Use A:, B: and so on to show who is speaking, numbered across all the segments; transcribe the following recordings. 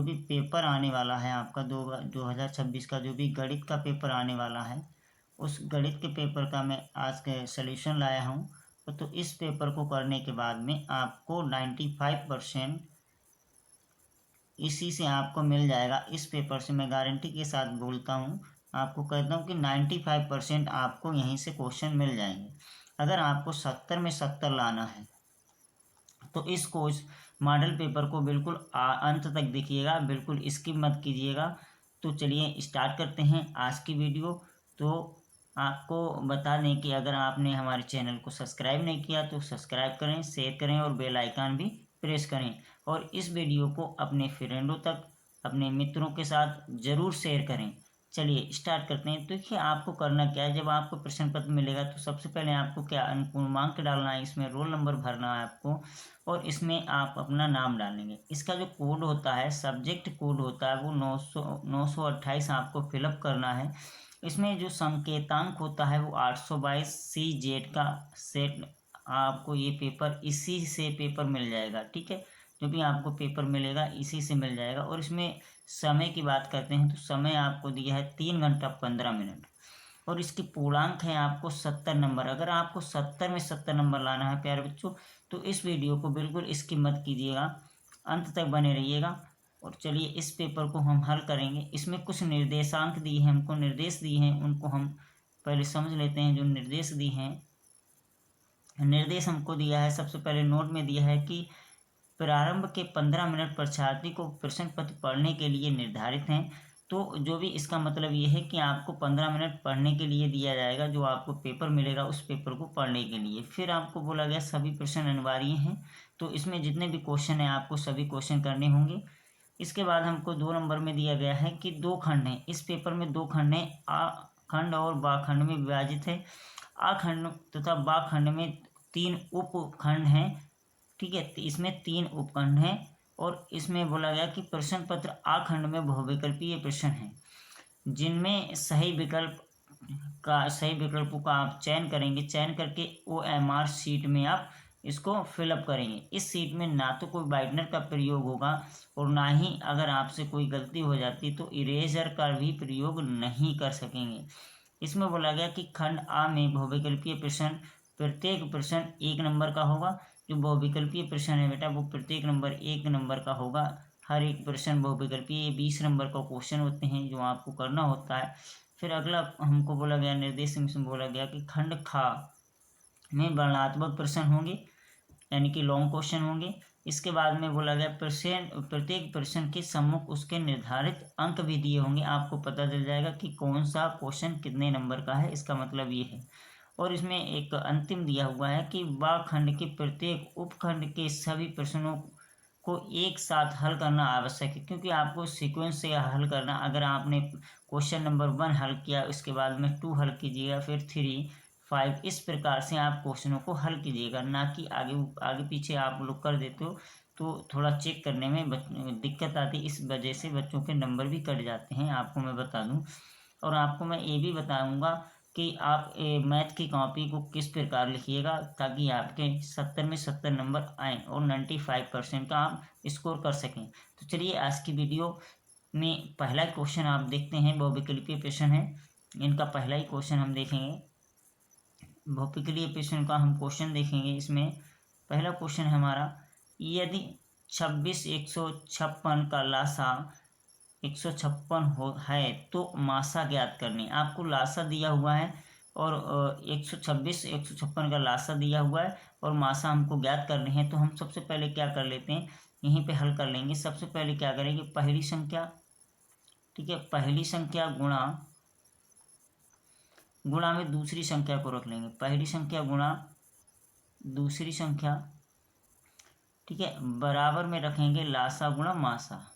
A: भी पेपर आने वाला है आपका 2026 का जो भी गणित का पेपर आने वाला है, उस गणित के पेपर का मैं आज के सॉल्यूशन लाया हूँ। तो इस पेपर को करने के बाद में आपको 95% इसी से आपको मिल जाएगा। इस पेपर से मैं गारंटी के साथ बोलता हूँ, आपको कहता हूँ कि 95% आपको यहीं से क्वेश्चन मिल जाएंगे। अगर आपको 70 में 70 लाना है तो इस कोर्स मॉडल पेपर को बिल्कुल अंत तक देखिएगा, बिल्कुल स्किप मत कीजिएगा। तो चलिए स्टार्ट करते हैं आज की वीडियो। तो आपको बता दें कि अगर आपने हमारे चैनल को सब्सक्राइब नहीं किया तो सब्सक्राइब करें, शेयर करें और बेल आइकन भी प्रेस करें, और इस वीडियो को अपने फ्रेंडों तक, अपने मित्रों के साथ ज़रूर शेयर करें। चलिए स्टार्ट करते हैं। तो देखिए आपको करना क्या है, जब आपको प्रश्न पत्र मिलेगा तो सबसे पहले आपको क्या अनुपूर्णांक डालना है, इसमें रोल नंबर भरना है आपको, और इसमें आप अपना नाम डालेंगे। इसका जो कोड होता है, सब्जेक्ट कोड होता है, वो 928 आपको फिलअप करना है। इसमें जो संकेतांक होता है वो 822 CZ का सेट। आपको ये पेपर इसी से पेपर मिल जाएगा, ठीक है। जो भी आपको पेपर मिलेगा इसी से मिल जाएगा। और इसमें समय की बात करते हैं तो समय आपको दिया है 3 घंटा 15 मिनट, और इसकी पूर्णांक है आपको 70 नंबर। अगर आपको 70 में 70 नंबर लाना है प्यारे बच्चों, तो इस वीडियो को बिल्कुल स्किप मत कीजिएगा, अंत तक बने रहिएगा। और चलिए इस पेपर को हम हल करेंगे। इसमें कुछ निर्देशांक दिए हैं, हमको निर्देश दिए हैं, उनको हम पहले समझ लेते हैं। जो निर्देश दिए हैं, निर्देश हमको दिया है, सबसे पहले नोट में दिया है कि प्रारंभ के 15 मिनट पर छात्र को प्रश्न पत्र पढ़ने के लिए निर्धारित हैं। तो जो भी इसका मतलब ये है कि आपको 15 मिनट पढ़ने के लिए दिया जाएगा, जो आपको पेपर मिलेगा उस पेपर को पढ़ने के लिए। फिर आपको बोला गया सभी प्रश्न अनिवार्य हैं, तो इसमें जितने भी क्वेश्चन हैं आपको सभी क्वेश्चन करने होंगे। इसके बाद हमको 2 नंबर में दिया गया है कि 2 खंड हैं, इस पेपर में 2 खंड हैं, आ खंड और बा खंड में विभाजित है। आ खंड तथा बा खंड में 3 उपखंड हैं, ठीक है। तो इसमें 3 उपखंड हैं, और इसमें बोला गया कि प्रश्न पत्र आ खंड में बहुविकल्पीय प्रश्न हैं, जिनमें सही विकल्पों का आप चयन करेंगे। चयन करके OMR शीट में आप इसको फिलअप करेंगे। इस शीट में ना तो कोई वाइटनर का प्रयोग होगा, और ना ही अगर आपसे कोई गलती हो जाती तो इरेजर का भी प्रयोग नहीं कर सकेंगे। इसमें बोला गया कि खंड आ में बहुविकल्पीय प्रश्न, प्रत्येक प्रश्न 1 नंबर का होगा। जो बहुविकल्पीय प्रश्न है बेटा वो प्रत्येक नंबर 1 नंबर का होगा। हर एक प्रश्न बहुविकल्पीय 20 नंबर का क्वेश्चन होते हैं जो आपको करना होता है। फिर अगला हमको बोला गया निर्देश में बोला गया कि खंड खा में वर्णनात्मक प्रश्न होंगे, यानी कि लॉन्ग क्वेश्चन होंगे। इसके बाद में बोला गया प्रत्येक प्रश्न के सम्मुख उसके निर्धारित अंक भी दिए होंगे। आपको पता चल जाएगा कि कौन सा क्वेश्चन कितने नंबर का है, इसका मतलब ये है। और इसमें एक अंतिम दिया हुआ है कि वा खंड के प्रत्येक उपखंड के सभी प्रश्नों को एक साथ हल करना आवश्यक है, क्योंकि आपको सीक्वेंस से हल करना। अगर आपने क्वेश्चन नंबर 1 हल किया, उसके बाद में 2 हल कीजिएगा, फिर 3, 5, इस प्रकार से आप क्वेश्चनों को हल कीजिएगा, ना कि आगे आगे पीछे आप लोग कर देते हो तो थोड़ा चेक करने में दिक्कत आती है। इस वजह से बच्चों के नंबर भी कट जाते हैं, आपको मैं बता दूं। और आपको मैं ये भी बताऊंगा कि आप मैथ की कॉपी को किस प्रकार लिखिएगा, ताकि आपके 70 में 70 नंबर आएँ और 95% का आप स्कोर कर सकें। तो चलिए आज की वीडियो में पहला क्वेश्चन आप देखते हैं। बहुविकल्पीय प्रश्न है, इनका पहला ही क्वेश्चन हम देखेंगे। बहुविकल्पीय प्रश्न का हम क्वेश्चन देखेंगे। इसमें पहला क्वेश्चन है हमारा, यदि 26 156 का लासा 156 है तो मासा ज्ञात करनी। आपको लासा दिया हुआ है, और 126 156 का लासा दिया हुआ है, और मासा हमको ज्ञात करनी है। तो हम सबसे पहले क्या कर लेते हैं, यहीं पे हल कर लेंगे। सबसे पहले क्या करेंगे, पहली संख्या, ठीक है, पहली संख्या गुणा में दूसरी संख्या को रख लेंगे। पहली संख्या गुणा दूसरी संख्या, ठीक है, बराबर में रखेंगे लासा गुणा मासा।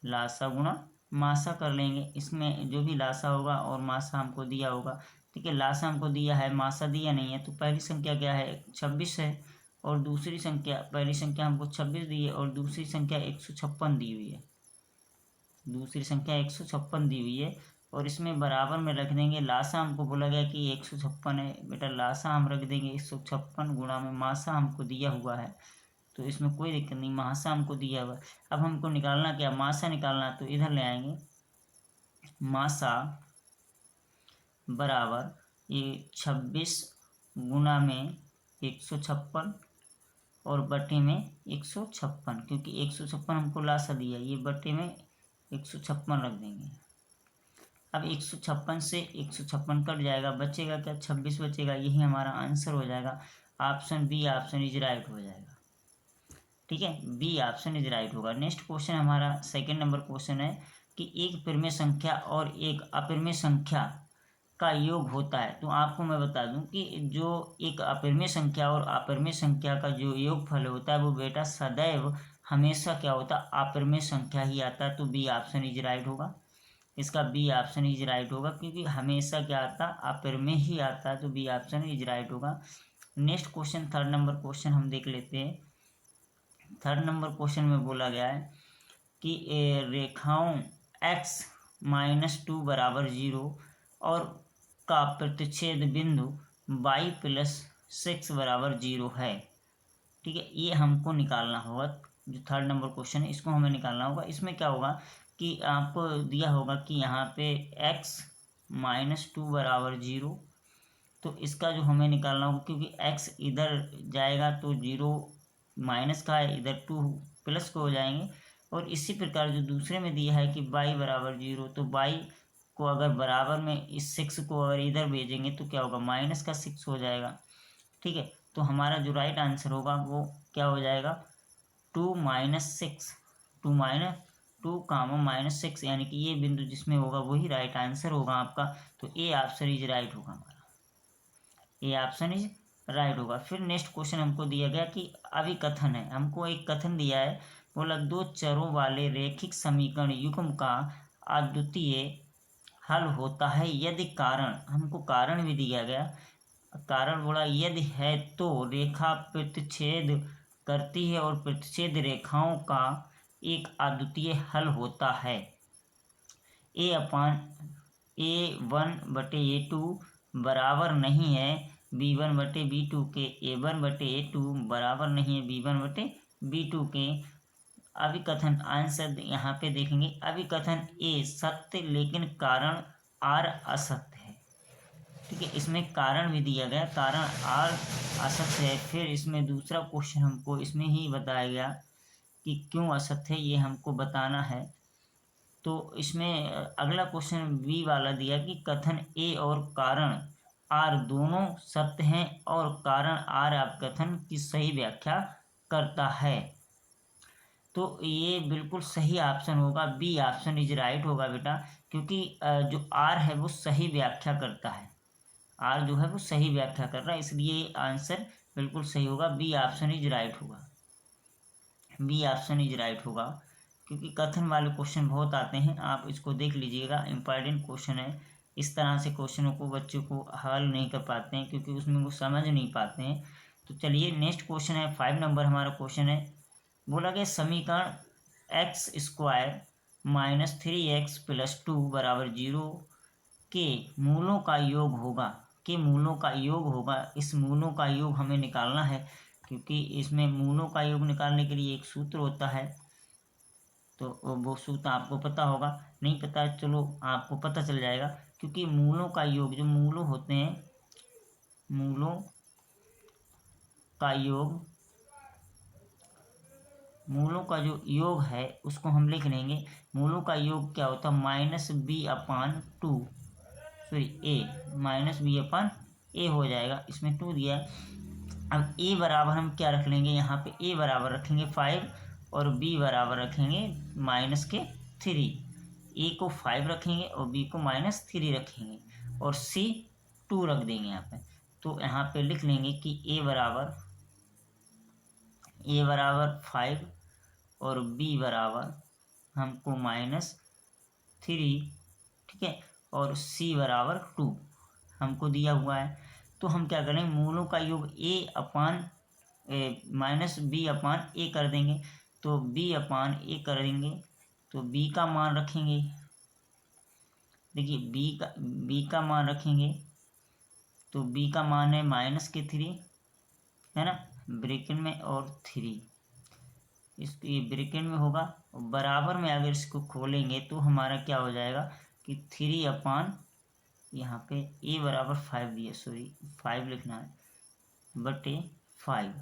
A: लासा गुणा मासा कर लेंगे। इसमें जो भी लासा होगा और मासा हमको दिया होगा, ठीक है। लासा हमको दिया है, मासा दिया नहीं है। तो पहली संख्या क्या है, 26 है, और दूसरी संख्या, पहली संख्या हमको 26 दी है और दूसरी संख्या 156 दी हुई है। दूसरी संख्या 156 दी हुई है, और इसमें बराबर में रख देंगे। लासा हमको बोला गया कि 156 है बेटा, लासा हम रख देंगे 156 गुणा में मासा हमको दिया हुआ है तो इसमें कोई दिक्कत नहीं, मासा हमको दिया हुआ। अब हमको निकालना क्या, मासा निकालना, तो इधर ले आएंगे। मासा बराबर ये 26 गुना में 156 और बटे में 156, क्योंकि 156 हमको लासा दिया, ये बटे में 156 रख देंगे। अब 156 से 156 कट जाएगा, बचेगा क्या, 26 बचेगा। यही हमारा आंसर हो जाएगा। Option B, option is right हो जाएगा। ठीक है, बी ऑप्शन इज राइट होगा। नेक्स्ट क्वेश्चन हमारा सेकंड नंबर क्वेश्चन है कि एक परिमेय संख्या और एक अपरिमेय संख्या का योग होता है। तो आपको मैं बता दूं कि जो एक अपरिमेय संख्या और अपरिमेय संख्या का जो योगफल होता है वो बेटा सदैव हमेशा क्या होता है, अपरिमेय संख्या ही आता है। तो बी ऑप्शन इज राइट होगा। इसका बी ऑप्शन इज राइट होगा, क्योंकि हमेशा क्या आता है, अपरिमेय ही आता है। तो बी ऑप्शन इज राइट होगा। Next question, third number question हम देख लेते हैं। थर्ड नंबर क्वेश्चन में बोला गया है कि रेखाओं x-2 बराबर 0 और का प्रतिच्छेद बिंदु y+6 बराबर 0 है। ठीक है, ये हमको निकालना होगा। जो थर्ड नंबर क्वेश्चन है इसको हमें निकालना होगा। इसमें क्या होगा कि आपको दिया होगा कि यहाँ पे x-2 बराबर 0, तो इसका जो हमें निकालना होगा, क्योंकि x इधर जाएगा तो 0 माइनस का है, इधर 2 प्लस को हो जाएंगे। और इसी प्रकार जो दूसरे में दिया है कि y बराबर 0, तो y को अगर बराबर में इस 6 को अगर इधर भेजेंगे तो क्या होगा, माइनस का 6 हो जाएगा। ठीक है, तो हमारा जो राइट आंसर होगा वो क्या हो जाएगा, 2-6, 2-6, यानी कि ये बिंदु जिसमें होगा वही राइट आंसर होगा आपका। तो ए ऑप्शन इज राइट होगा हमारा, ए ऑप्शन इज राइट होगा। फिर नेक्स्ट क्वेश्चन हमको दिया गया कि अभिकथन है। हमको एक कथन दिया है, बोला दो चरों वाले रैखिक समीकरण युग्म का अद्वितीय हल होता है यदि कारण, हमको कारण भी दिया गया। कारण बोला यदि है तो रेखा प्रतिच्छेद करती है और प्रतिच्छेद रेखाओं का एक अद्वितीय हल होता है। A/A1/A2 बराबर नहीं है B1/B2 के, A1/A2 बराबर नहीं है B1/B2 के। अभिकथन आंसर यहाँ पे देखेंगे, अभिकथन ए सत्य लेकिन कारण आर असत्य है। ठीक है, इसमें कारण भी दिया गया, कारण आर असत्य है। फिर इसमें दूसरा क्वेश्चन हमको इसमें ही बताया गया कि क्यों असत्य है, ये हमको बताना है। तो इसमें अगला क्वेश्चन बी वाला दिया कि कथन ए और कारण आर दोनों सत्य हैं और कारण आर आप कथन की सही व्याख्या करता है। तो ये बिल्कुल सही ऑप्शन होगा, बी ऑप्शन इज राइट होगा बेटा, क्योंकि जो आर है वो सही व्याख्या करता है, आर जो है वो सही व्याख्या कर रहा है, इसलिए आंसर बिल्कुल सही होगा, बी ऑप्शन इज राइट होगा। बी ऑप्शन इज राइट होगा, क्योंकि कथन वाले क्वेश्चन बहुत आते हैं, आप इसको देख लीजिएगा, इंपॉर्टेंट क्वेश्चन है। इस तरह से क्वेश्चनों को बच्चों को हल नहीं कर पाते हैं, क्योंकि उसमें वो समझ नहीं पाते हैं। तो चलिए नेक्स्ट क्वेश्चन है, 5 नंबर हमारा क्वेश्चन है। बोला गया समीकरण x² -3x + 2 बराबर 0 के मूलों का योग होगा, के मूलों का योग होगा। इस मूलों का योग हमें निकालना है, क्योंकि इसमें मूलों का योग निकालने के लिए एक सूत्र होता है। तो वो सूत्र आपको पता होगा, नहीं पता चलो आपको पता चल जाएगा, क्योंकि मूलों का योग, जो मूलों होते हैं, मूलों का योग, मूलों का जो योग है उसको हम लिख लेंगे। मूलों का योग क्या होता है, -b/2, सॉरी a हो जाएगा, इसमें 2 दिया है। अब a बराबर हम क्या रख लेंगे, यहाँ पे a बराबर रखेंगे 5 और b बराबर रखेंगे -3। a को 5 रखेंगे और b को -3 रखेंगे और c 2 रख देंगे यहाँ पे। तो यहाँ पे लिख लेंगे कि a बराबर 5 और b बराबर हमको -3, ठीक है, और c बराबर 2 हमको दिया हुआ है। तो हम क्या करेंगे, मूलों का योग -b/a कर देंगे, तो b/a कर देंगे, तो b का मान रखेंगे, देखिए b का मान रखेंगे, तो b का मान है -3, है ना, ब्रैकेट में और 3, इसको ये ब्रैकेट में होगा और बराबर में अगर इसको खोलेंगे तो हमारा क्या हो जाएगा कि 3 यहाँ पे ए बराबर 5 दिया, सॉरी 5 लिखना है, बटे 5।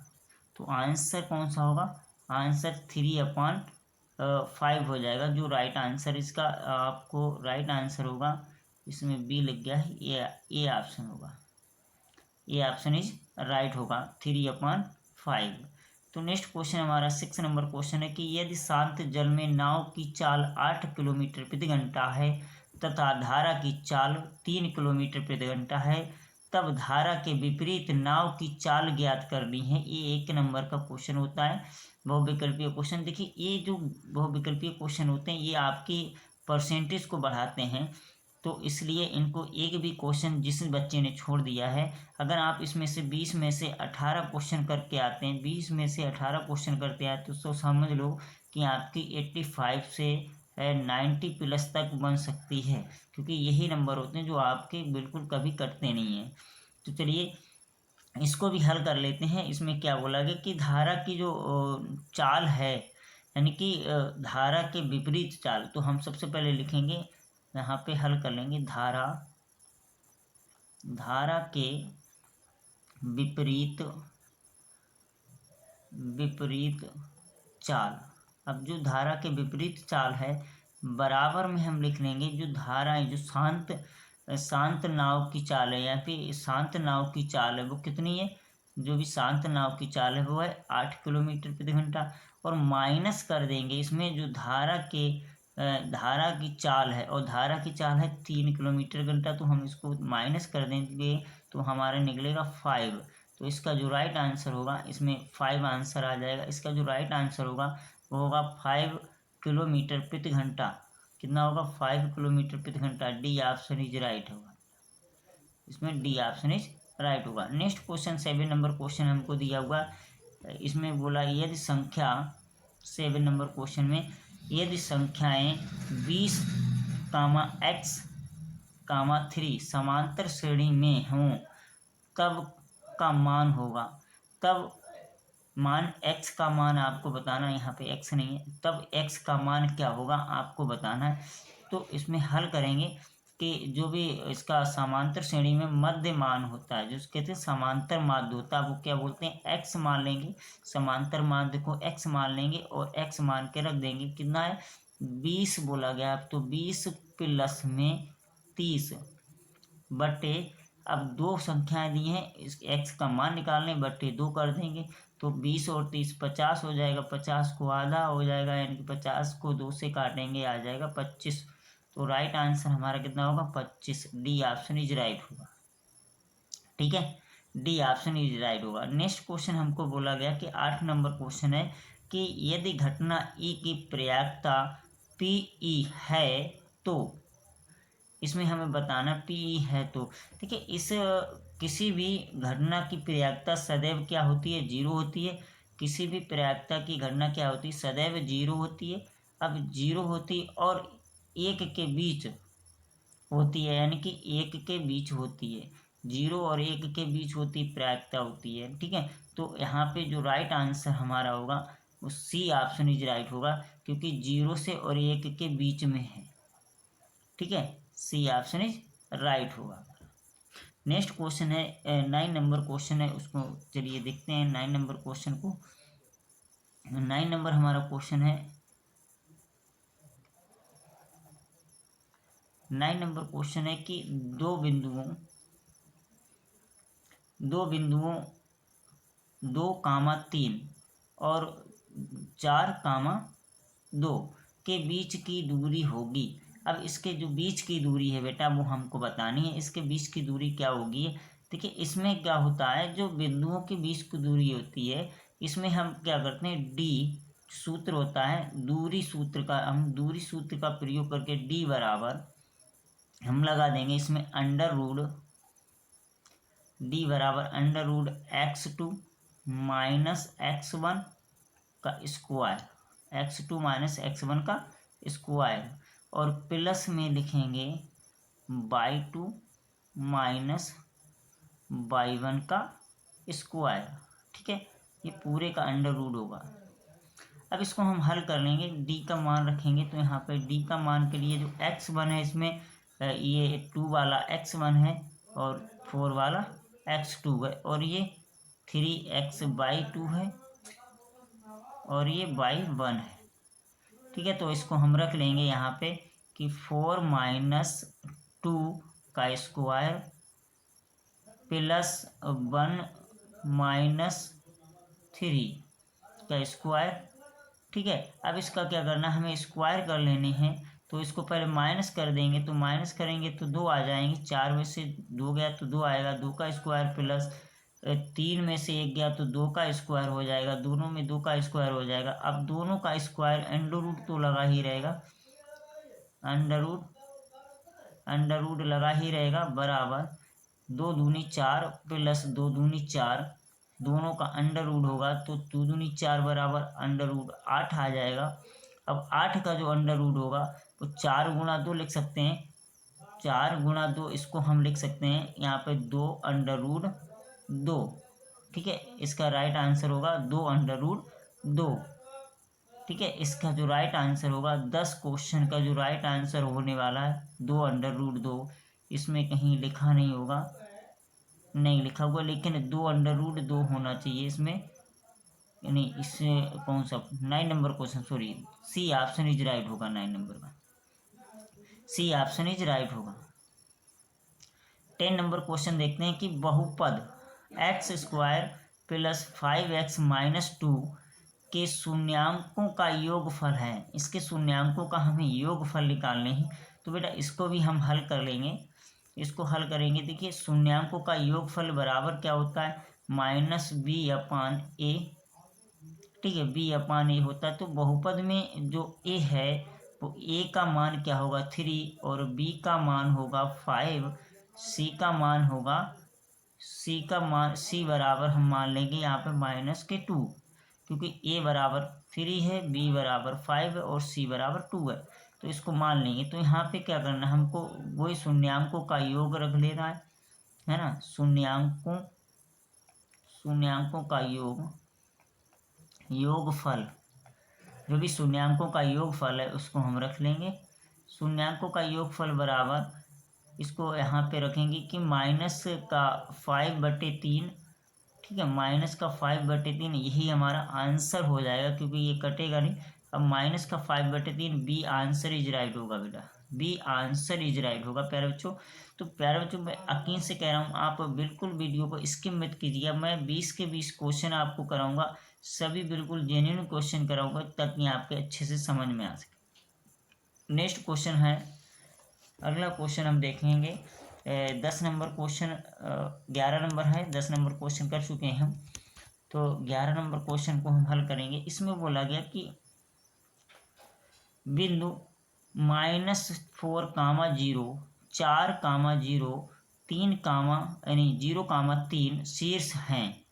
A: तो आंसर कौन सा होगा, आंसर 3/5 हो जाएगा। जो राइट आंसर इसका आपको राइट आंसर होगा, इसमें बी लग गया है, ए ऑप्शन होगा, ए ऑप्शन इज राइट होगा 3/5। तो नेक्स्ट क्वेश्चन हमारा 6 नंबर क्वेश्चन है कि यदि शांत जल में नाव की चाल 8 किलोमीटर प्रति घंटा है तथा धारा की चाल 3 किलोमीटर प्रति घंटा है, तब धारा के विपरीत नाव की चाल ज्ञात करनी है। ये 1 नंबर का क्वेश्चन होता है, बहुविकल्पीय क्वेश्चन। देखिए ये जो बहुविकल्पीय क्वेश्चन होते हैं ये आपकी परसेंटेज को बढ़ाते हैं, तो इसलिए इनको एक भी क्वेश्चन जिस बच्चे ने छोड़ दिया है, अगर आप इसमें से 20 में से 18 क्वेश्चन करके आते हैं, 20 में से 18 क्वेश्चन करते आए तो समझ लो कि आपकी 85 से 90 प्लस तक बन सकती है, क्योंकि यही नंबर होते हैं जो आपके बिल्कुल कभी कटते नहीं हैं। तो चलिए इसको भी हल कर लेते हैं। इसमें क्या बोला गया कि धारा की जो चाल है, यानी कि धारा के विपरीत चाल, तो हम सबसे पहले लिखेंगे यहाँ पे, हल कर लेंगे धारा के विपरीत चाल। अब जो धारा के विपरीत चाल है, बराबर में हम लिख लेंगे जो धारा है, जो शांत नाव की चाल है, यहाँ पे शांत नाव की चाल है वो कितनी है, जो भी शांत नाव की चाल है वो है 8 किलोमीटर प्रति घंटा, और माइनस कर देंगे इसमें जो धारा की चाल है, और धारा की चाल है 3 किलोमीटर घंटा, तो हम इसको माइनस कर देंगे तो हमारा निकलेगा 5। तो इसका जो राइट आंसर होगा, इसमें 5 आंसर आ जाएगा। इसका जो राइट आंसर होगा वो होगा 5 किलोमीटर प्रति घंटा। कितना होगा, 5 किलोमीटर प्रति घंटा। डी ऑप्शन इज राइट होगा, इसमें डी ऑप्शन इज राइट होगा। नेक्स्ट क्वेश्चन 7 नंबर क्वेश्चन हमको दिया हुआ, इसमें बोला यदि संख्या 7 नंबर क्वेश्चन में यदि संख्याएं 20, x, 3 समांतर श्रेणी में हों तब का मान होगा, तब मान x का मान आपको बताना है, यहाँ पे x नहीं है, तब x का मान क्या होगा आपको बताना है। तो इसमें हल करेंगे कि जो भी इसका समांतर श्रेणी में मध्य मान होता है, जो कहते हैं समांतर माध्य होता है, वो क्या बोलते हैं, x मान लेंगे, समांतर माध्य को x मान लेंगे और x मान के रख देंगे। कितना है, 20 बोला गया, तो 20 प्लस में 30 बटे, अब दो संख्याएं दी हैं, इस x का मान निकालने, बटे 2 कर देंगे, तो 20 और 30 50 हो जाएगा, 50 को आधा हो जाएगा, यानी कि 50 को 2 से काटेंगे आ जाएगा 25। तो राइट आंसर हमारा कितना होगा, 25। डी ऑप्शन इज राइट होगा, ठीक है, डी ऑप्शन इज राइट होगा। नेक्स्ट क्वेश्चन हमको बोला गया कि 8 नंबर क्वेश्चन है कि यदि घटना ई की प्रयाक्ता पी ई है तो, इसमें हमें बताना पी ई है तो, देखिए इस किसी भी घटना की प्रयाक्ता सदैव क्या होती है, 0 होती है। किसी भी प्रयाक्ता की घटना क्या होती है, सदैव 0 होती है। अब 0 होती और 1 के बीच होती है, यानी कि 1 के बीच होती है, 0 और 1 के बीच होती प्रयाक्ता होती है, ठीक है। तो यहाँ पे जो राइट आंसर हमारा होगा वो सी ऑप्शन इज राइट होगा, क्योंकि 0 से और 1 के बीच में है, ठीक है, सी ऑप्शन इज राइट होगा। नेक्स्ट क्वेश्चन है 9 नंबर क्वेश्चन है, उसको चलिए देखते हैं 9 नंबर क्वेश्चन को। 9 नंबर हमारा क्वेश्चन है, 9 नंबर क्वेश्चन है कि दो बिंदुओं 2,3 और 4,2 के बीच की दूरी होगी। अब इसके जो बीच की दूरी है बेटा वो हमको बतानी है, इसके बीच की दूरी क्या होगी। देखिए इसमें क्या होता है, जो बिंदुओं के बीच की दूरी होती है, इसमें हम क्या करते हैं, डी सूत्र होता है, दूरी सूत्र का, हम दूरी सूत्र का प्रयोग करके डी बराबर हम लगा देंगे इसमें डी बराबर x2 माइनस x1 का स्क्वायर, x2 माइनस x1 का स्क्वायर, और प्लस में लिखेंगे y2 माइनस y1 का स्क्वायर, ठीक है, ये पूरे का अंडर रूट होगा। अब इसको हम हल कर लेंगे, डी का मान रखेंगे तो यहाँ पे डी का मान के लिए जो x1 है इसमें ये 2 वाला x1 है और 4 वाला x2 है और ये 3x/2 है और ये y1 है। ठीक है, तो इसको हम रख लेंगे यहाँ पे कि 4 - 2 का स्क्वायर प्लस 1 - 3 का स्क्वायर। ठीक है, अब इसका क्या करना है, हमें स्क्वायर कर लेने हैं, तो इसको पहले माइनस कर देंगे, तो माइनस करेंगे तो 2 आ जाएंगे, 4 में से 2 गया तो 2 आएगा, 2 का स्क्वायर प्लस 3 में से 1 गया तो 2 का स्क्वायर हो जाएगा, दोनों में 2 का स्क्वायर हो जाएगा। अब दोनों का स्क्वायर अंडर रूट तो लगा ही रहेगा, अंडर रूट लगा ही रहेगा, बराबर 2 दूनी 4 प्लस 2 दूनी 4, दोनों का अंडर रूट होगा तो 2 दूनी 4 बराबर अंडर रूट 8 आ जाएगा। अब 8 का जो अंडर रूट होगा तो 4 गुणा 2 लिख सकते हैं, 4 गुणा 2 इसको हम लिख सकते हैं यहाँ पे 2 अंडर रूट 2। ठीक है, इसका राइट आंसर होगा 2 अंडर रूट 2। ठीक है, इसका जो राइट आंसर होगा 10 क्वेश्चन का जो राइट आंसर होने वाला है 2 अंडर रूट 2। इसमें कहीं लिखा नहीं होगा, नहीं लिखा हुआ, लेकिन 2 अंडर रूट 2 होना चाहिए इसमें, यानी इससे कौन सा 9 number question, sorry C option is right होगा, 9 नंबर का सी ऑप्शन इज राइट होगा। 10 नंबर क्वेश्चन देखते हैं कि बहुपद x² प्लस 5x - 2 के शून्यांकों का योगफल है। इसके शून्यांकों का हमें योगफल निकालने हैं, तो बेटा इसको भी हम हल कर लेंगे। इसको हल करेंगे, देखिए शून्यांकों का योगफल बराबर क्या होता है, -b/a। ठीक है, b/a होता है, तो बहुपद में जो a है वो a का मान क्या होगा 3 और b का मान होगा 5, c का मान होगा c बराबर हम मान लेंगे यहाँ पे -2, क्योंकि a बराबर 3 है, b बराबर 5 है और c बराबर 2 है, तो इसको मान लेंगे। तो यहाँ पे क्या करना है, हमको वही शून्यांकों का योग रख लेना है ना, शून्यांकों का योगफल, जो भी शून्यांकों का योगफल है उसको हम रख लेंगे। शून्यांकों का योगफल बराबर, इसको यहाँ पे रखेंगे कि -5/3। ठीक है, -5/3 यही हमारा आंसर हो जाएगा, क्योंकि ये कटेगा नहीं। अब -5/3 बी आंसर इज राइट होगा बेटा, बी आंसर इज राइट होगा प्यारे बच्चों। तो प्यारे बच्चों, मैं यकीन से कह रहा हूँ आप बिल्कुल वीडियो को स्किप मत कीजिए। मैं 20 के 20 क्वेश्चन आपको कराऊंगा, सभी बिल्कुल जेन्युइन क्वेश्चन कराऊंगा ताकि आपके अच्छे से समझ में आ सके। नेक्स्ट क्वेश्चन है, अगला क्वेश्चन हम देखेंगे 10 नंबर क्वेश्चन, 11 नंबर है, 10 नंबर क्वेश्चन कर चुके हैं हम, तो 11 नंबर क्वेश्चन को हम हल करेंगे। इसमें बोला गया कि बिंदु -4, 0, 4, 0, 3, यानी 0, 3 शीर्ष हैं।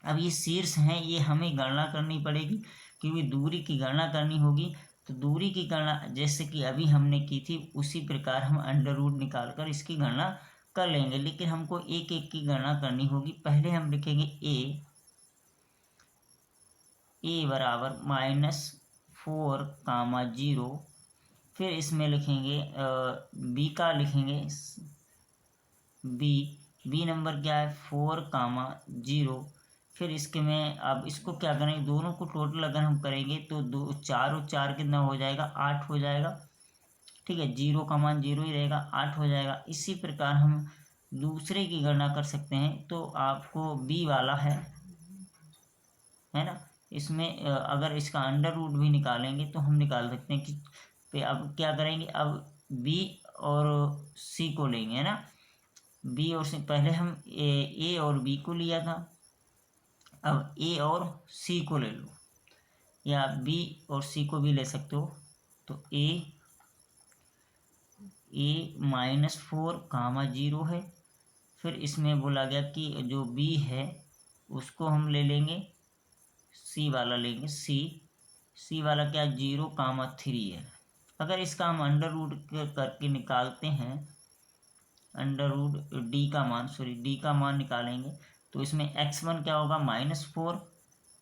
A: अब ये शीर्ष हैं, ये हमें गणना करनी पड़ेगी, क्योंकि दूरी की गणना करनी होगी। तो दूरी की गणना जैसे कि अभी हमने की थी उसी प्रकार हम अंडर रूट निकाल कर इसकी गणना कर लेंगे, लेकिन हमको एक एक की गणना करनी होगी। पहले हम लिखेंगे a बराबर -4, 0, फिर इसमें लिखेंगे b का लिखेंगे b नंबर क्या है 4, 0। फिर इसके में अब इसको क्या करेंगे, दोनों को टोटल अगर हम करेंगे तो 2, 4 और 4 कितना हो जाएगा 8 हो जाएगा। ठीक है, 0 का मान 0 ही रहेगा, 8 हो जाएगा। इसी प्रकार हम दूसरे की गणना कर सकते हैं, तो आपको बी वाला है ना, इसमें अगर इसका अंडर रूट भी निकालेंगे तो हम निकाल सकते हैं कि अब क्या करेंगे, अब बी और सी को लेंगे, है ना, बी और सी। पहले हम ए और बी को लिया था, अब ए और सी को ले लो, या बी और सी को भी ले सकते हो। तो ए -4, 0 है। फिर इसमें बोला गया कि जो बी है उसको हम ले लेंगे, सी वाला लेंगे, सी वाला क्या 0, 3 है। अगर इसका हम अंडर रूट करके निकालते हैं, अंडर रूट डी का मान निकालेंगे, तो इसमें x1 क्या होगा -4।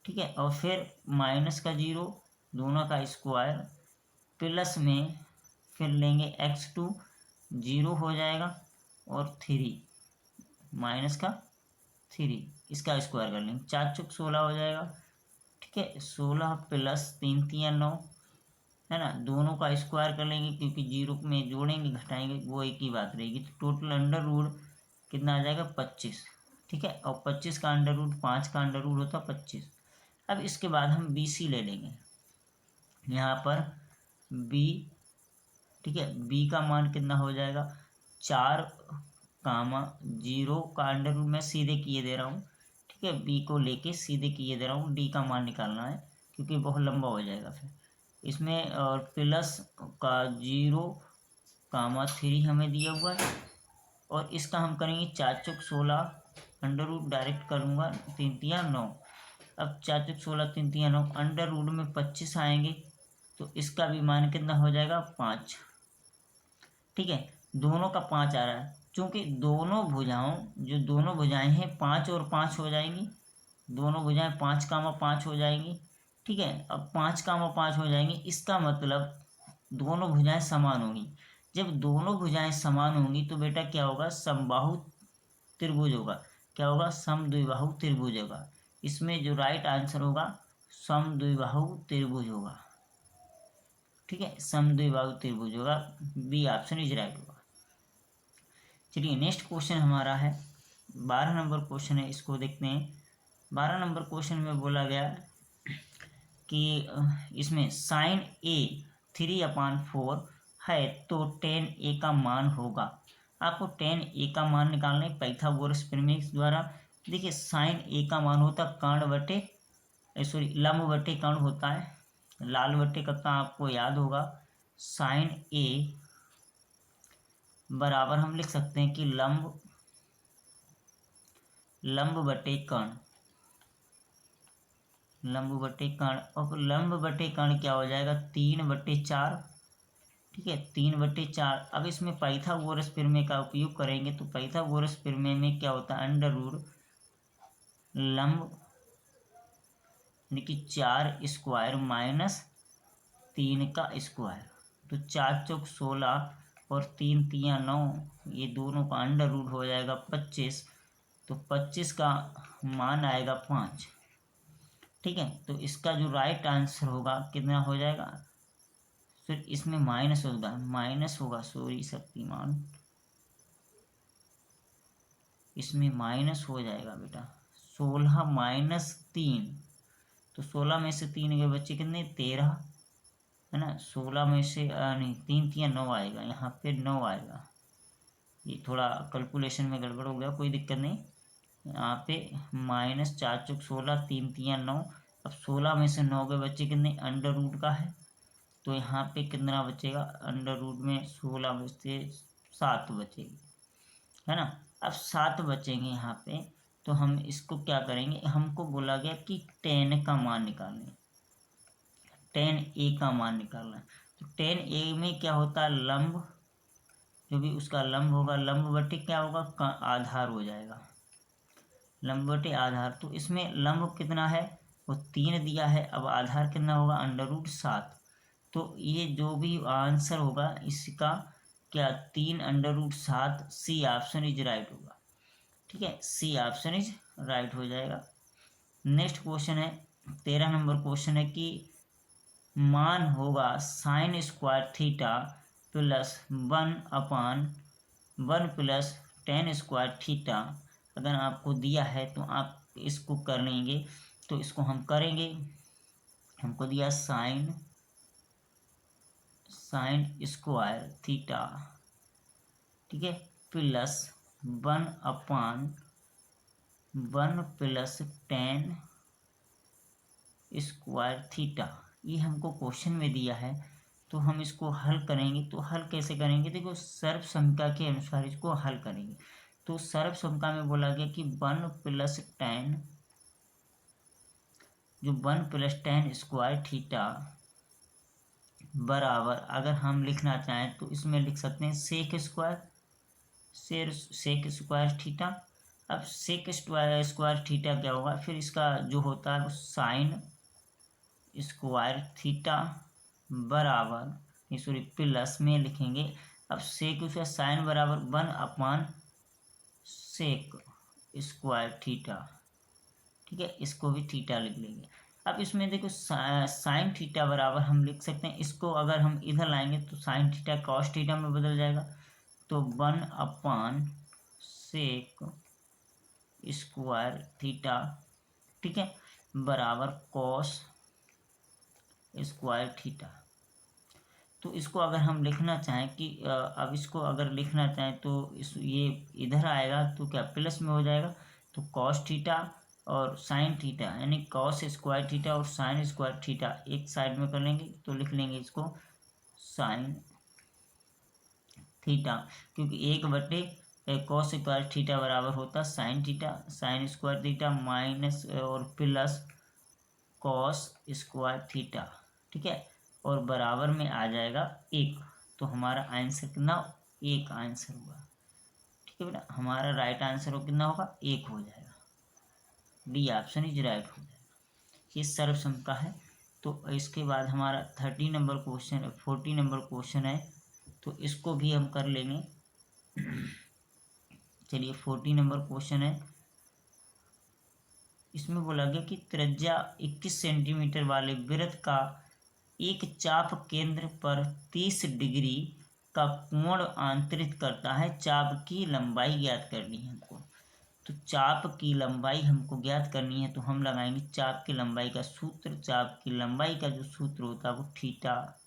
A: ठीक है, और फिर माइनस का 0, दोनों का स्क्वायर, प्लस में फिर लेंगे x2, 0 हो जाएगा, और 3 माइनस का 3, इसका स्क्वायर कर लेंगे, 4 चौक 16 हो जाएगा। ठीक है, 16 प्लस 3 3 9, है ना, दोनों का स्क्वायर कर लेंगे क्योंकि 0 में जोड़ेंगे घटाएंगे वो एक ही बात रहेगी। तो टोटल अंडर रूट कितना आ जाएगा, 25। ठीक है, और 25 का अंडर रूट 5 का अंडर रूट होता 25। अब इसके बाद हम BC ले लेंगे यहाँ पर B। ठीक है, B का मान कितना हो जाएगा, 4 कामा 0 का अंडर रूट मैं सीधे किए दे रहा हूँ। ठीक है, B को लेके सीधे किए दे रहा हूँ, D का मान निकालना है क्योंकि बहुत लंबा हो जाएगा फिर इसमें। और प्लस का 0 कामा 3 हमें दिया हुआ है, और इसका हम करेंगे 4 चौक 16, अंडर रूट डायरेक्ट करूँगा, 3 3 9। अब 4 चौक 16 3 3 9, अंडर रूट में 25 आएंगे तो इसका भी मान कितना हो जाएगा, 5। ठीक है, दोनों का 5 आ रहा है, क्योंकि दोनों भुजाएं हैं 5 और 5 हो जाएंगी, दोनों भुजाएं 5 कामा 5 हो जाएंगी। ठीक है, अब 5 कामा 5 हो जाएंगी, इसका मतलब दोनों भुजाएं समान होंगी। जब दोनों भुजाएं समान होंगी तो बेटा क्या होगा, समबाहु त्रिभुज होगा। क्या होगा, समद्विबाहु त्रिभुज होगा। इसमें जो राइट आंसर होगा समद्विबाहु त्रिभुज होगा। ठीक है, समद्विबाहु त्रिभुज होगा, बी ऑप्शन इज राइट होगा। चलिए नेक्स्ट क्वेश्चन हमारा है 12 नंबर क्वेश्चन है, इसको देखते हैं। 12 नंबर क्वेश्चन में बोला गया कि इसमें साइन ए 3/4 है तो tan a का मान होगा। आपको tan a का मान निकालना है पाइथागोरस प्रमेय द्वारा। देखिए साइन a का मान होता है कर्ण बटे लंब बटे कर्ण होता है, लाल बटे का आपको याद होगा। साइन a बराबर हम लिख सकते हैं कि लंब बटे कर्ण, लंब बटे कर्ण, और लंब बटे कर्ण क्या हो जाएगा, 3/4। ठीक है, 3/4। अब इसमें पाइथागोरस प्रमेय का उपयोग करेंगे तो पाइथागोरस प्रमेय में क्या होता है, अंडर रूट लंब यानी कि 4 स्क्वायर माइनस 3 का स्क्वायर, तो 4 चौक 16 और 3 3 9, ये दोनों का अंडर रूट हो जाएगा 25, तो 25 का मान आएगा 5। ठीक है, तो इसका जो राइट आंसर होगा कितना हो जाएगा, फिर इसमें माइनस होगा सॉरी शक्तिमान, इसमें माइनस हो जाएगा बेटा 16 माइनस 3, तो 16 में से 3 के बच्चे कितने, 13, है ना। 16 में से नहीं, 3 3 9 आएगा, यहाँ पे 9 आएगा, ये थोड़ा कैलकुलेशन में गड़बड़ हो गया, कोई दिक्कत नहीं। यहाँ पे -4 चौक 16, 3 3 9। अब 16 में से 9 के बच्चे कितने, अंडर रूट का है, तो यहाँ पे कितना बचेगा, अंडर रूट में 16 में से 7 बचेगी, है ना। अब 7 बचेंगे यहाँ पे, तो हम इसको क्या करेंगे, हमको बोला गया कि tan का मान निकालना, tan a का मान निकालना है। तो tan a में क्या होता है, लंब, जो भी उसका लंब होगा, लंब बटे क्या होगा, आधार हो जाएगा, लंब बटे आधार। तो इसमें लंब कितना है, वो 3 दिया है, अब आधार कितना होगा, अंडर रूट 7। तो ये जो भी आंसर होगा इसका क्या, 3 under root 7, C option is right होगा। ठीक है, सी ऑप्शन इज राइट हो जाएगा। नेक्स्ट क्वेश्चन है 13 नंबर क्वेश्चन है कि मान होगा sine square theta plus 1/1 plus tan square theta. अगर आपको दिया है तो आप इसको कर लेंगे, तो इसको हम करेंगे। हमको दिया साइन स्क्वायर थीटा, ठीक है, plus 1/1 plus tan square theta. ये हमको क्वेश्चन में दिया है, तो हम इसको हल करेंगे। तो हल कैसे करेंगे, देखो सर्वसंख्या के अनुसार इसको हल करेंगे। तो सर्वसंख्या में बोला गया कि 1 प्लस tan स्क्वायर थीटा बराबर, अगर हम लिखना चाहें तो इसमें लिख सकते हैं सेक स्क्वायर थीटा, अब सेक स्क्वायर थीटा क्या होगा, फिर इसका जो होता है वो साइन स्क्वायर थीटा बराबर, सॉरी प्लस में लिखेंगे। अब सेक उसका साइन बराबर 1/सेक स्क्वायर थीटा, ठीक है, इसको भी थीटा लिख लेंगे। अब इसमें देखो साइन थीटा बराबर हम लिख सकते हैं, इसको अगर हम इधर लाएंगे तो साइन थीटा कॉस थीटा में बदल जाएगा, तो 1/सेक स्क्वायर थीटा, ठीक है, बराबर कॉस स्क्वायर थीटा। तो इसको अगर हम लिखना चाहें कि अब इसको अगर लिखना चाहें तो ये इधर आएगा तो क्या प्लस में हो जाएगा, तो कॉस थीटा और साइन थीटा, यानी कॉस स्क्वायर थीटा और साइन स्क्वायर थीटा एक साइड में कर लेंगे, तो लिख लेंगे इसको साइन थीटा, क्योंकि 1/कॉस स्क्वायर थीटा बराबर होता sine theta, sine square theta minus और प्लस कॉस स्क्वायर थीटा, ठीक है, और बराबर में आ जाएगा 1। तो हमारा आंसर कितना, 1 आंसर हुआ, ठीक है बेटा, हमारा राइट आंसर हो कितना होगा, 1 हो जाएगा, डी ऑप्शन इज राइट हो जाएगा। ये सर्वसम है। तो इसके बाद हमारा 30 नंबर क्वेश्चन 40 नंबर क्वेश्चन है, तो इसको भी हम कर लेंगे। चलिए 40 नंबर क्वेश्चन है, इसमें बोला गया कि त्रिज्या 21 सेंटीमीटर वाले वृत्त का एक चाप केंद्र पर 30 डिग्री का कोण आंतरित करता है, चाप की लंबाई ज्ञात करनी है हमको। तो चाप की लंबाई हमको ज्ञात करनी है, तो हम लगाएंगे चाप की लंबाई का सूत्र। चाप की लंबाई का जो सूत्र होता है वो थीटा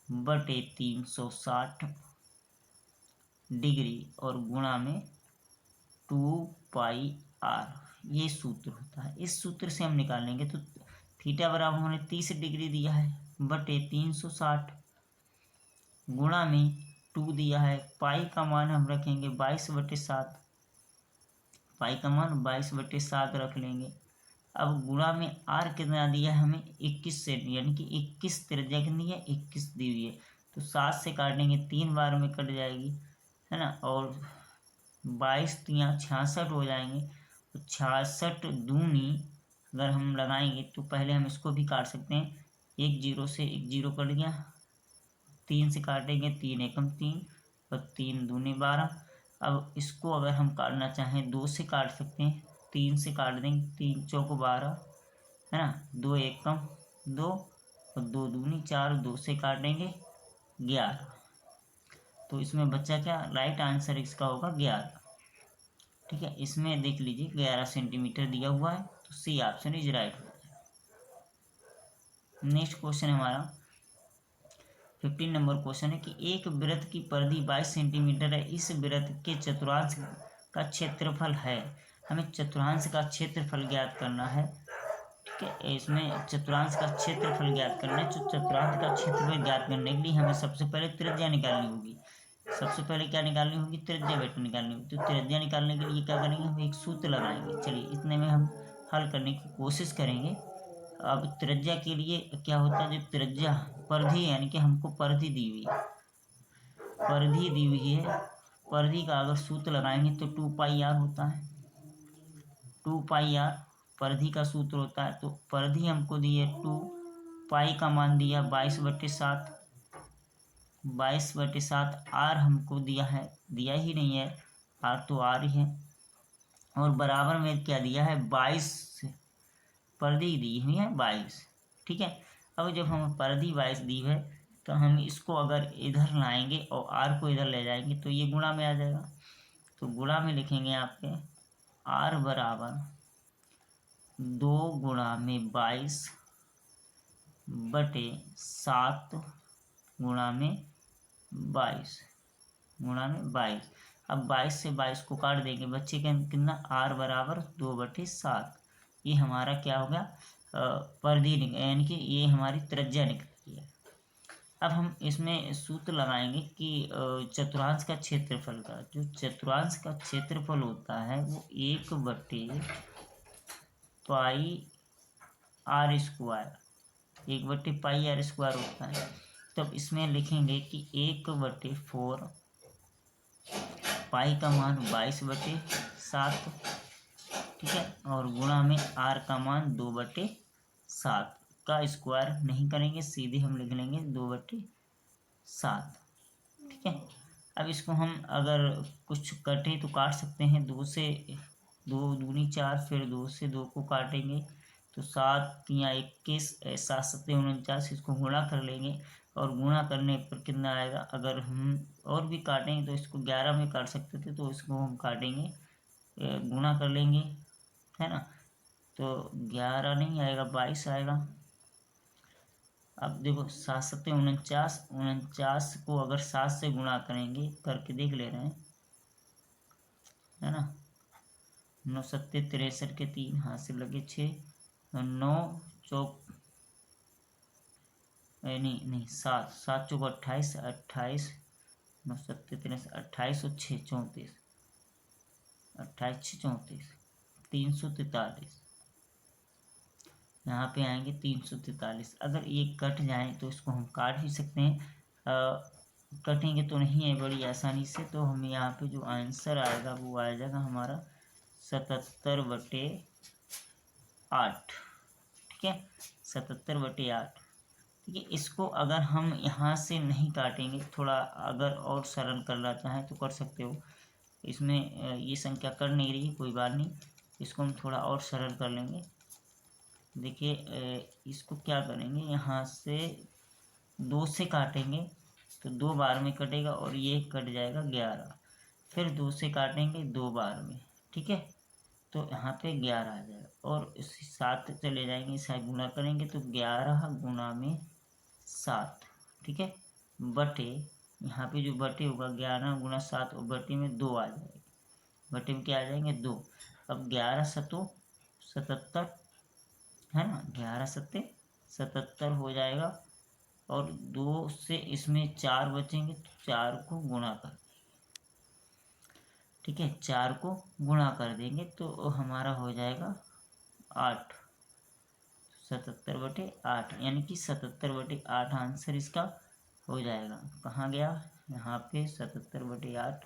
A: बटे 360 डिग्री और गुणा में 2πr, ये सूत्र होता है। इस सूत्र से हम निकालेंगे, तो थीटा बराबर हमने 30 डिग्री दिया है बटे 360 गुणा में 2 दिया है, पाई का मान हम रखेंगे 22/7, पाई का मान 22/7 रख लेंगे। अब गुणा में आर कितना दिया है हमें 21 से, यानी कि 21 त्रिज्या कितनी है 21 दी हुई है, तो 7 से काटेंगे 3 बार में कट जाएगी, है ना, और 22 3 66 हो जाएंगे, तो 66 दूनी अगर हम लगाएंगे तो पहले हम इसको भी काट सकते हैं, 1 0 से 1 0 कट गया, 3 से काटेंगे 3 एकम 3 और 3 दूनी 12। अब इसको अगर हम काटना चाहें 2 से काट सकते हैं, 3 से काट देंगे, 3 चौक 12, है ना, 2 एकम 2 और 2 दूनी 4, 2 से काटेंगे 11। तो इसमें बच्चा क्या, राइट आंसर इसका होगा 11, ठीक है। इसमें देख लीजिए 11 सेंटीमीटर दिया हुआ है, तो सी ऑप्शन इज राइट हो जाएगा। नेक्स्ट क्वेश्चन हमारा 15 नंबर क्वेश्चन है कि एक वृत्त की परिधि 22 सेंटीमीटर है, इस वृत्त के चतुर्थांश का क्षेत्रफल है, हमें चतुर्थांश का क्षेत्रफल ज्ञात करना है, ठीक है। इसमें चतुर्थांश का क्षेत्रफल ज्ञात करना है, तो चतुर्थांश का क्षेत्रफल ज्ञात करने के लिए हमें सबसे पहले त्रिज्या निकालनी होगी। सबसे पहले क्या निकालनी होगी, त्रिज्या वेक्टर निकालनी होगी। तो त्रिज्या निकालने के लिए क्या करेंगे, हम एक सूत्र लगाएंगे। चलिए इतने में हम हल करने की कोशिश करेंगे। अब त्रिज्या के लिए क्या होता है, जब त्रिज्या परिधि, यानी कि हमको परिधि दी हुई है, परिधि दी हुई है, परिधि का अगर सूत्र लगाएंगे तो 2πr होता है, 2πr परिधि का सूत्र होता है। तो परिधि हमको दी है 2, पाई का मान दिया 22/7, 22/7, आर हमको दिया है, दिया ही नहीं है, आर तो आर ही है, और बराबर में क्या दिया है 22, परिधि दी हुई है 22, ठीक है। अब जब हम परिधि 22 दी है, तो हम इसको अगर इधर लाएंगे और आर को इधर ले जाएंगे तो ये गुणा में आ जाएगा। तो गुणा में लिखेंगे आपके आर बराबर 2 गुणा में 22/7 गुणा में 22 गुणा में 22। अब 22 से 22 को काट देंगे, बच्चे के कितना, आर बराबर 2/7, ये हमारा क्या हो गया, परिधि, यानी कि ये हमारी त्रिज्या निकली है। अब हम इसमें सूत्र लगाएंगे कि चतुर्थांश का क्षेत्रफल का, जो चतुर्थांश का क्षेत्रफल होता है वो 1/πr² होता है। तब इसमें लिखेंगे कि 1/4, पाई का मान 22/7 7, ठीक है, और गुणा में r का मान 2/7 का स्क्वायर नहीं करेंगे, सीधे हम लिख लेंगे 2/7, ठीक है। अब इसको हम अगर कुछ कटे तो काट सकते हैं, 2 से 2 दूनी 4, फिर 2 से 2 को काटेंगे तो 7 या 21, 7 7 49, इसको गुणा कर लेंगे और गुणा करने पर कितना आएगा। अगर हम और भी काटेंगे तो इसको 11 में काट सकते थे, तो इसको हम काटेंगे, गुणा कर लेंगे, है ना, तो 11 नहीं आएगा, 22 आएगा। अब देखो 7 7 49, 49 को अगर 7 से गुणा करेंगे, करके देख ले रहे हैं, है ना, 9 7 63 के 3 हाथ से लगे 6, 9 चौक नहीं 7 7 चौक 28, 28 9 7 63, 28 और 6 34, 28 6 34, 343, यहाँ पे आएंगे 343। अगर ये कट जाए तो इसको हम काट भी सकते हैं, कटेंगे तो नहीं है बड़ी आसानी से, तो हमें यहाँ पे जो आंसर आएगा वो आ जाएगा हमारा 77/8, ठीक है, 77/8, ठीक है। इसको अगर हम यहाँ से नहीं काटेंगे, थोड़ा अगर और सरल करना चाहें तो कर सकते हो, इसमें ये संख्या कर नहीं रही, कोई बात नहीं, इसको हम थोड़ा और सरल कर लेंगे। देखिए इसको क्या करेंगे, यहाँ से 2 से काटेंगे तो 2 बार में कटेगा और ये कट जाएगा 11, फिर 2 से काटेंगे 2 बार में, ठीक है, तो यहाँ पे 11 आ जाएगा, और इसी 7 चले जाएंगे, इसे गुणा करेंगे तो 11 गुणा में 7, ठीक है, बटे, यहाँ पे जो बटे होगा 11 गुणा 7 और बटे में 2 आ जाएगा, बटे में क्या आ जाएंगे 2। अब 11 7 77, है ना, 11 7 77 हो जाएगा, और 2 से इसमें 4 बचेंगे तो 4 को गुणा कर, ठीक है, 4 को गुणा कर देंगे तो हमारा हो जाएगा 8, 77/8, यानी कि 77/8 आंसर इसका हो जाएगा। कहाँ गया, यहाँ पे 77/8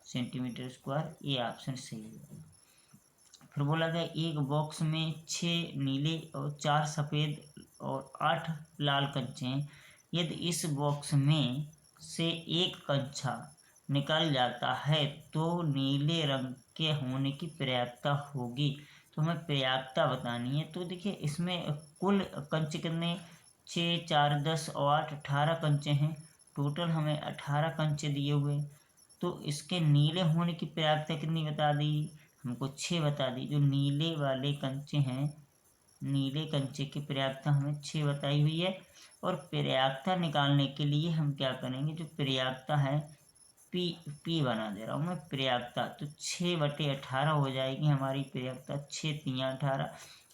A: सेंटीमीटर स्क्वायर, ये ऑप्शन सही है। फिर बोला गया एक बॉक्स में 6 नीले और 4 सफ़ेद और 8 लाल कंचे हैं, यदि इस बॉक्स में से एक कंचा निकल जाता है तो नीले रंग के होने की प्रयासता होगी, तो हमें प्रयासता बतानी है। तो देखिए इसमें कुल कंचे कितने, 6 4 10 और 8 18 कंचे हैं, टोटल हमें 18 कंचे दिए हुए, तो इसके नीले होने की प्रयासता कितनी बता दी, हमको 6 बता दी। जो नीले वाले कंचे हैं, नीले कंचे की प्रयासता हमें 6 बताई हुई है, और प्रयासता निकालने के लिए हम क्या करेंगे, जो प्रयासता है पी बना दे रहा हूँ मैं प्रयासता, तो 6/18 हो जाएगी हमारी प्रयासता, 6 3 18,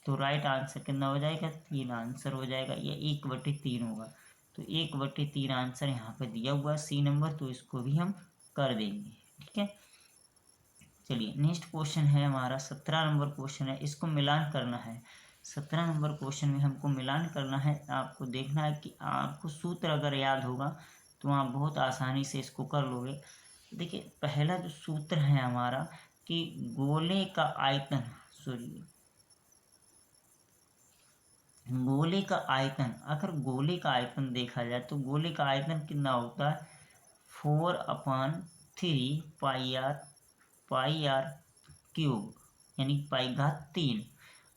A: तो राइट आंसर कितना हो जाएगा, 3 आंसर हो जाएगा, या 1/3 होगा, तो 1/3 आंसर यहाँ पे दिया हुआ सी नंबर, तो इसको भी हम कर देंगे, ठीक है। चलिए नेक्स्ट क्वेश्चन है हमारा 17 नंबर क्वेश्चन है, इसको मिलान करना है। 17 नंबर क्वेश्चन में हमको मिलान करना है, आपको देखना है कि आपको सूत्र अगर याद होगा तो आप बहुत आसानी से इसको कर लोगे। देखिए पहला जो सूत्र है हमारा कि गोले का आयतन, गोले का आयतन, अगर गोले का आयतन देखा जाए तो गोले का आयतन कितना होता है, 4/3 पाई आर क्यूब, यानी पाई/3,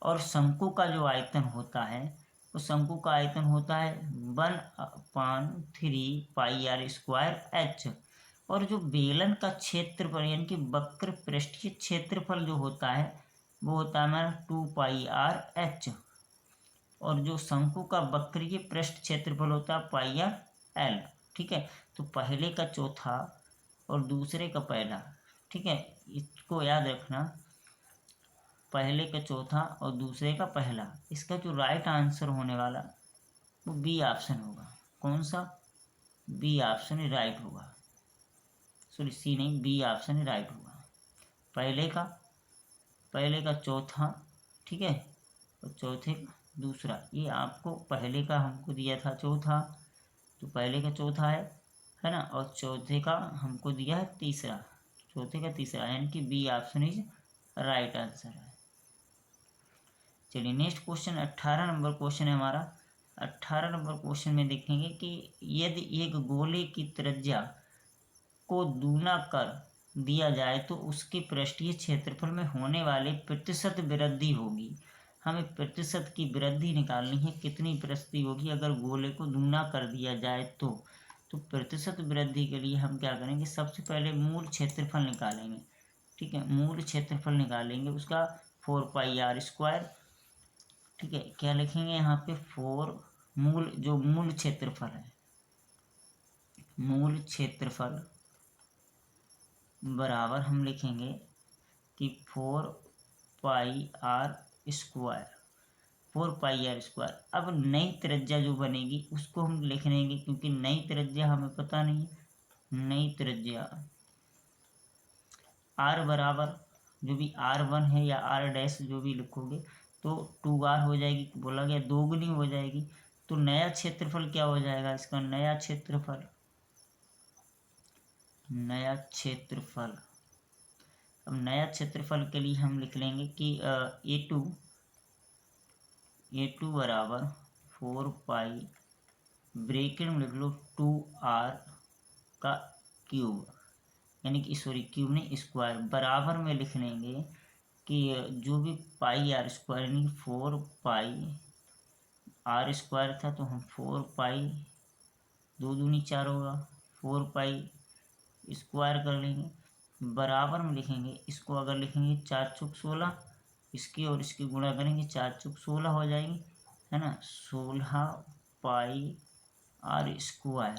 A: और शंकु का जो आयतन होता है, वो शंकु का आयतन होता है 1/3 पाई/r² h, और जो बेलन का क्षेत्रफल यानी कि वक्र पृष्ठीय क्षेत्रफल जो होता है वो होता है हमारा 2πr/h, और जो शंकु का वक्रीय पृष्ठ क्षेत्रफल होता है πr/l, ठीक है। तो पहले का चौथा और दूसरे का पहला, ठीक है, इसको याद रखना, पहले का चौथा और दूसरे का पहला, इसका जो राइट आंसर होने वाला वो बी ऑप्शन होगा। कौन सा, बी ऑप्शन ही राइट होगा, सॉरी सी नहीं, बी ऑप्शन ही राइट होगा। पहले का चौथा, ठीक है, और चौथे का दूसरा, ये आपको पहले का हमको दिया था चौथा, तो पहले का चौथा है ना, और चौथे का हमको दिया है तीसरा, चौथे का तीसरा, यानी कि B option is right answer है। चलिए नेक्स्ट क्वेश्चन 18 नंबर क्वेश्चन है हमारा। 18 नंबर क्वेश्चन में देखेंगे कि यदि एक गोले की त्रिज्या को दूना कर दिया जाए तो उसके पृष्ठीय क्षेत्रफल में होने वाले प्रतिशत वृद्धि होगी। हमें प्रतिशत की वृद्धि निकालनी है, कितनी वृद्धि होगी अगर गोले को दूना कर दिया जाए तो प्रतिशत वृद्धि के लिए हम क्या करेंगे, सबसे पहले मूल क्षेत्रफल निकालेंगे। ठीक है, मूल क्षेत्रफल निकालेंगे उसका 4πr²। ठीक है, क्या लिखेंगे यहाँ पे 4 मूल क्षेत्रफल है, मूल क्षेत्रफल बराबर हम लिखेंगे कि 4πr²। 4πr²। अब नई त्रिज्या जो बनेगी उसको हम लिख लेंगे, क्योंकि नई त्रिज्या हमें पता नहीं है। नई त्रिज्या r बराबर जो भी r1 है या r' जो भी लिखोगे तो 2r हो जाएगी, बोला गया दोगुनी हो जाएगी। तो नया क्षेत्रफल क्या हो जाएगा इसका, नया क्षेत्रफल अब नया क्षेत्रफल के लिए हम लिख लेंगे कि A2 बराबर 4π ब्रैकेट में लिख लो 2r का क्यूब, यानी कि सॉरी क्यूब नहीं स्क्वायर, बराबर में लिख लेंगे कि जो भी πr² यानी 4πr² था तो हम 4π 2 दूनी 4 होगा, 4π² कर लेंगे। बराबर में लिखेंगे इसको, अगर लिखेंगे 4 चौक 16, इसकी और इसकी गुणा करेंगे 4 चौक 16 हो जाएगी, है ना, 16πr²।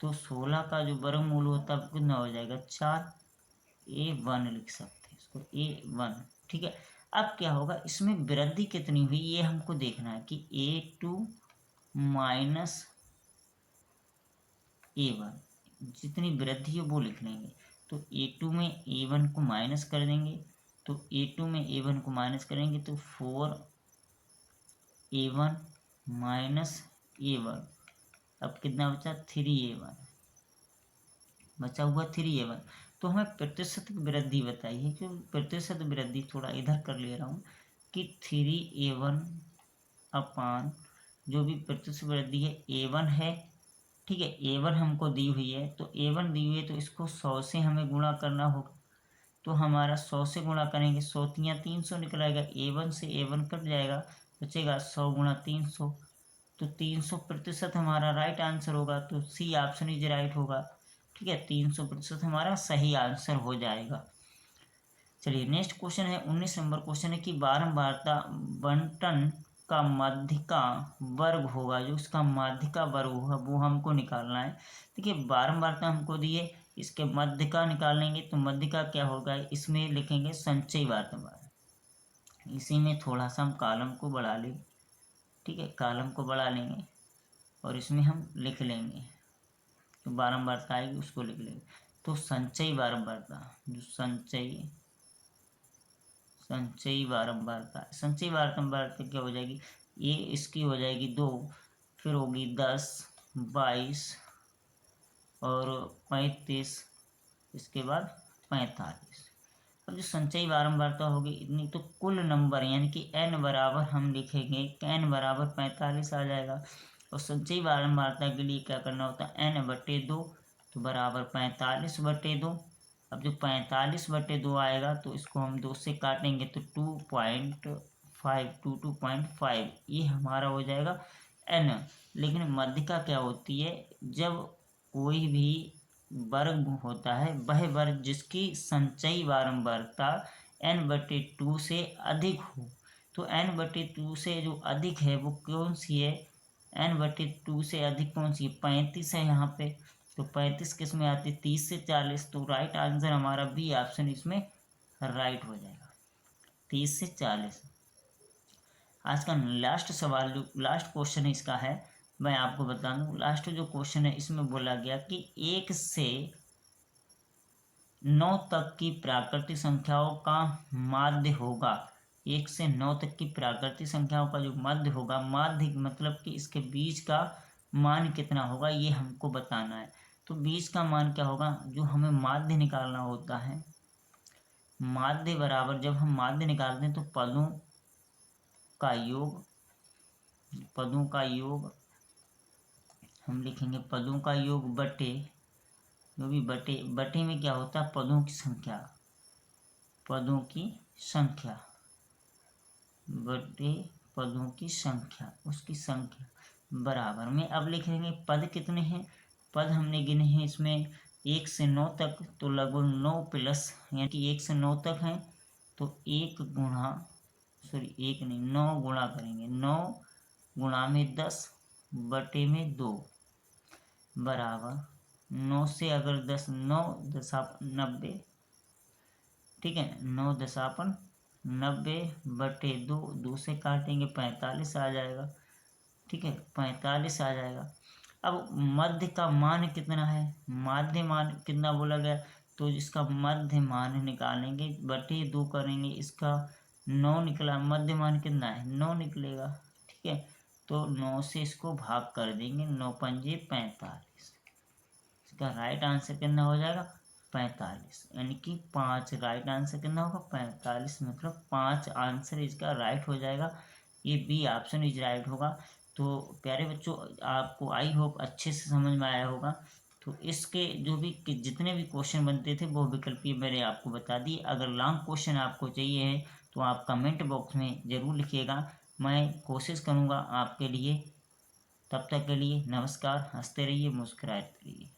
A: तो 16 का जो वर्गमूल होता है कितना हो जाएगा 4, A1 लिख सकते हैं इसको, A1। ठीक है, अब क्या होगा इसमें वृद्धि कितनी हुई ये हमको देखना है कि A2 माइनस A1 जितनी वृद्धि है वो लिख लेंगे। तो A2 में A1 को माइनस कर देंगे, तो A2 में A1 को माइनस करेंगे तो 4A1 माइनस A1, अब कितना बचा 3A1 बचा हुआ 3A1। तो हमें प्रतिशत वृद्धि बताइए, क्योंकि प्रतिशत वृद्धि थोड़ा इधर कर ले रहा हूँ कि 3A1 अपान जो भी प्रतिशत वृद्धि है A1 है। ठीक है, A1 हमको दी हुई है, तो A1 दी हुई है तो इसको 100 से हमें गुणा करना होगा। तो हमारा 100 से गुणा करेंगे, 100 तियाँ 300 निकल आएगा, A1 से A1 कट जाएगा, बचेगा 100 गुणा 300, तो 300% हमारा राइट आंसर होगा। तो सी ऑप्शन इज राइट होगा। ठीक है, 300% हमारा सही आंसर हो जाएगा। चलिए नेक्स्ट क्वेश्चन है 19 नंबर क्वेश्चन है कि बारंबारता बंटन का माध्यिका वर्ग होगा, जो उसका माध्यिका वर्ग होगा वो हमको निकालना है। देखिए बारंबारता हमको दी है, इसके माध्यिका निकालेंगे तो माध्यिका क्या होगा, इसमें लिखेंगे संचयी बारंबार। इसी में थोड़ा सा हम कॉलम को बढ़ा लेंगे। ठीक है, कॉलम को बढ़ा लेंगे और इसमें हम लिख लेंगे तो बारंबारता आएगी उसको लिख लेंगे। तो संचयी बारंबारता, जो संचयी बारंबारता क्या हो जाएगी, ये इसकी हो जाएगी 2, फिर होगी 10, 22 और 35, इसके बाद 45। अब जो संचयी बारंबारता होगी इतनी, तो कुल नंबर यानी कि n बराबर हम लिखेंगे n बराबर 45 आ जाएगा। और संचयी बारंबारता के लिए क्या करना होता है n/2 तो बराबर 45/2। अब जो 45/2 आएगा तो इसको हम 2 से काटेंगे तो 2.5 ये हमारा हो जाएगा n। लेकिन माध्यिका क्या होती है, जब कोई भी वर्ग होता है वह वर्ग जिसकी संचयी बारंबारता n/2 से अधिक हो, तो n/2 से जो अधिक है वो कौन सी है, n/2 से अधिक कौन सी है 35 है यहाँ पे। तो 35 किस में आती है 30 से 40, तो राइट आंसर हमारा बी ऑप्शन इसमें राइट हो जाएगा 30 से 40। आज का लास्ट सवाल जो लास्ट क्वेश्चन इसका है मैं आपको बता दूं, लास्ट जो क्वेश्चन है इसमें बोला गया कि 1 से 9 तक की प्राकृतिक संख्याओं का माध्य होगा। 1 से 9 तक की प्राकृतिक संख्याओं का जो माध्य होगा, माध्य मतलब कि इसके बीच का मान कितना होगा ये हमको बताना है। तो बीच का मान क्या होगा, जो हमें माध्य निकालना होता है, माध्य बराबर, जब हम माध्य निकालते हैं तो पदों का योग हम लिखेंगे पदों का योग बटे, जो भी बटे में क्या होता है, पदों की संख्या बटे पदों की संख्या, उसकी संख्या बराबर में। अब लिखेंगे पद कितने हैं, पद हमने गिने हैं इसमें 1 से 9 तक, तो लगभग 9 प्लस, यानी कि 1 से 9 तक हैं, तो 9 गुणा करेंगे, 9 गुणा में 10 बटे में 2 बराबर 9 से अगर 10, 9 दशापन 90, ठीक है, 9 दशापन 90 बटे 2, 2 से काटेंगे 45 आ जाएगा, ठीक है, 45 आ जाएगा। अब मध्य का मान कितना है, माध्य मान कितना बोला गया, तो इसका मध्य मान निकालेंगे, बटे 2 करेंगे, इसका 9 निकला, मध्य मान कितना है, 9 निकलेगा, ठीक है, तो 9 से इसको भाग कर देंगे, 9 पंजे 45, इसका राइट आंसर कितना हो जाएगा, 45, यानी कि 5 राइट आंसर कितना होगा, 45, मतलब 5 आंसर इसका राइट हो जाएगा, ये बी ऑप्शन इज राइट होगा। तो प्यारे बच्चों, आपको आई होप अच्छे से समझ में आया होगा। तो इसके जो भी जितने भी क्वेश्चन बनते थे वो विकल्पीय मैंने आपको बता दी। अगर लॉन्ग क्वेश्चन आपको चाहिए है तो आप कमेंट बॉक्स में ज़रूर लिखिएगा, मैं कोशिश करूँगा आपके लिए। तब तक के लिए नमस्कार, हंसते रहिए, मुस्कुराते रहिए।